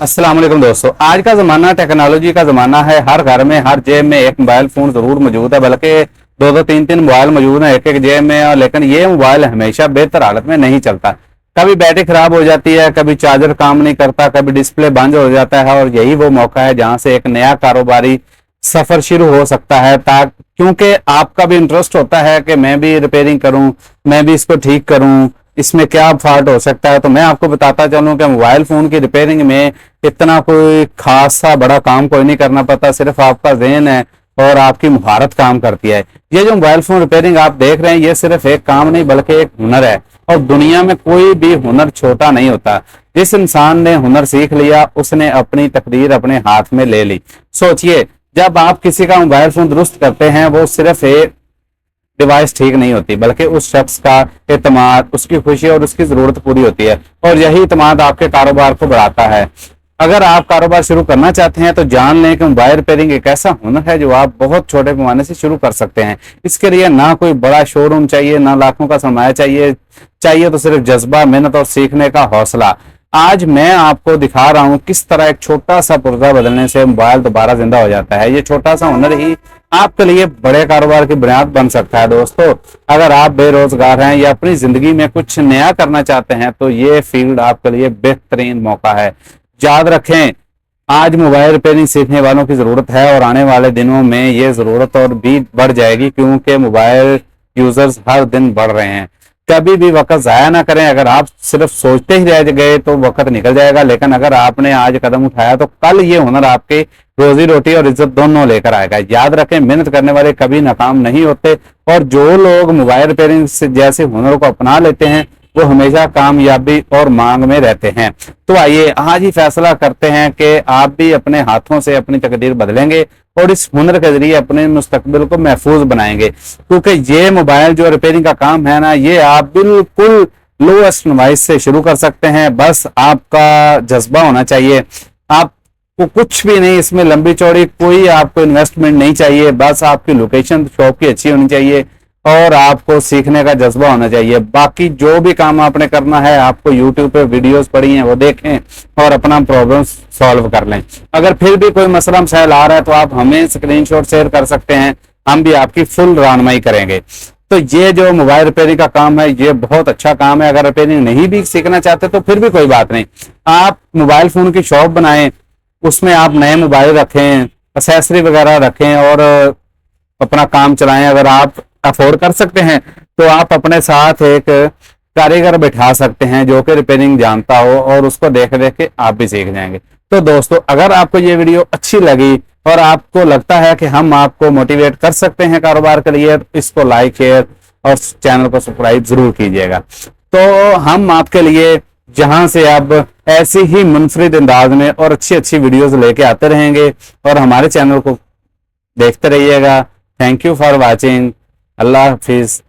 अस्सलाम वालेकुम दोस्तों, आज का ज़माना टेक्नोलॉजी का ज़माना है। हर घर में हर जेब में एक मोबाइल फ़ोन ज़रूर मौजूद है, बल्कि दो दो तीन तीन मोबाइल मौजूद हैं एक एक जेब में। और लेकिन ये मोबाइल हमेशा बेहतर हालत में नहीं चलता। कभी बैटरी ख़राब हो जाती है, कभी चार्जर काम नहीं करता, कभी डिस्प्ले बंद हो जाता है। और यही वो मौका है जहाँ से एक नया कारोबारी सफ़र शुरू हो सकता है। क्योंकि आपका भी इंटरेस्ट होता है कि मैं भी रिपेयरिंग करूँ, मैं भी इसको ठीक करूँ, इसमें क्या फॉल्ट हो सकता है। तो मैं आपको बताता चलूं कि मोबाइल फोन की रिपेयरिंग में इतना कोई खास सा बड़ा काम कोई नहीं करना पड़ता, सिर्फ आपका ज़हन है और आपकी महारत काम करती है। ये जो मोबाइल फोन रिपेयरिंग आप देख रहे हैं, ये सिर्फ एक काम नहीं बल्कि एक हुनर है। और दुनिया में कोई भी हुनर छोटा नहीं होता। जिस इंसान ने हुनर सीख लिया, उसने अपनी तकदीर अपने हाथ में ले ली। सोचिए, जब आप किसी का मोबाइल फोन दुरुस्त करते हैं, वो सिर्फ एक डिवाइस ठीक नहीं होती, बल्कि उस शख्स का एतमाद, उसकी खुशी और उसकी जरूरत पूरी होती है। और यही एतमाद आपके कारोबार को बढ़ाता है। अगर आप कारोबार शुरू करना चाहते हैं तो जान लें कि मोबाइल रिपेयरिंग एक ऐसा हुनर है जो आप बहुत छोटे पैमाने से शुरू कर सकते हैं। इसके लिए ना कोई बड़ा शोरूम चाहिए, ना लाखों का सरमाया चाहिए तो सिर्फ जज्बा, मेहनत और सीखने का हौसला। आज मैं आपको दिखा रहा हूं किस तरह एक छोटा सा पुर्जा बदलने से मोबाइल दोबारा जिंदा हो जाता है। ये छोटा सा हुनर ही आपके लिए बड़े कारोबार की बुनियाद बन सकता है। दोस्तों, अगर आप बेरोजगार हैं या अपनी जिंदगी में कुछ नया करना चाहते हैं तो ये फील्ड आपके लिए बेहतरीन मौका है। याद रखें, आज मोबाइल रिपेयरिंग सीखने वालों की जरूरत है और आने वाले दिनों में ये जरूरत और भी बढ़ जाएगी, क्योंकि मोबाइल यूजर्स हर दिन बढ़ रहे हैं। कभी भी वक्त जाया ना करें। अगर आप सिर्फ सोचते ही रह गए तो वक्त निकल जाएगा, लेकिन अगर आपने आज कदम उठाया तो कल ये हुनर आपके रोजी रोटी और इज्जत दोनों लेकर आएगा। याद रखें, मेहनत करने वाले कभी नाकाम नहीं होते। और जो लोग मोबाइल रिपेयरिंग जैसे हुनर को अपना लेते हैं, वो हमेशा कामयाबी और मांग में रहते हैं। तो आइए आज ही फैसला करते हैं कि आप भी अपने हाथों से अपनी तकदीर बदलेंगे और इस हुनर के जरिए अपने मुस्तकबिल को महफूज बनाएंगे। क्योंकि ये मोबाइल जो रिपेयरिंग का काम है ना, ये आप बिल्कुल लोएस्ट डिवाइस से शुरू कर सकते हैं। बस आपका जज्बा होना चाहिए। आपको कुछ भी नहीं, इसमें लंबी चौड़ी कोई आपको इन्वेस्टमेंट नहीं चाहिए। बस आपकी लोकेशन शॉप की अच्छी होनी चाहिए और आपको सीखने का जज्बा होना चाहिए। बाकी जो भी काम आपने करना है, आपको YouTube पे वीडियोस पड़ी हैं वो देखें और अपना प्रॉब्लम सॉल्व कर लें। अगर फिर भी कोई मसला मसाइल आ रहा है तो आप हमें स्क्रीनशॉट शेयर कर सकते हैं, हम भी आपकी फुल रहनुमाई करेंगे। तो ये जो मोबाइल रिपेयरिंग का काम है, ये बहुत अच्छा काम है। अगर रिपेयरिंग नहीं भी सीखना चाहते तो फिर भी कोई बात नहीं, आप मोबाइल फोन की शॉप बनाएं, उसमें आप नए मोबाइल रखें, एक्सेसरी वगैरह रखें और अपना काम चलाएं। अगर आप अफोर्ड कर सकते हैं तो आप अपने साथ एक कारीगर बिठा सकते हैं जो कि रिपेयरिंग जानता हो, और उसको देख देख के आप भी सीख जाएंगे। तो दोस्तों, अगर आपको ये वीडियो अच्छी लगी और आपको लगता है कि हम आपको मोटिवेट कर सकते हैं कारोबार के लिए, तो इसको लाइक, शेयर और चैनल को सब्सक्राइब जरूर कीजिएगा। तो हम आपके लिए जहां से अब ऐसी ही मुनफरिद अंदाज में और अच्छी अच्छी वीडियोस लेके आते रहेंगे, और हमारे चैनल को देखते रहिएगा। Thank you for watching. Allah Hafiz.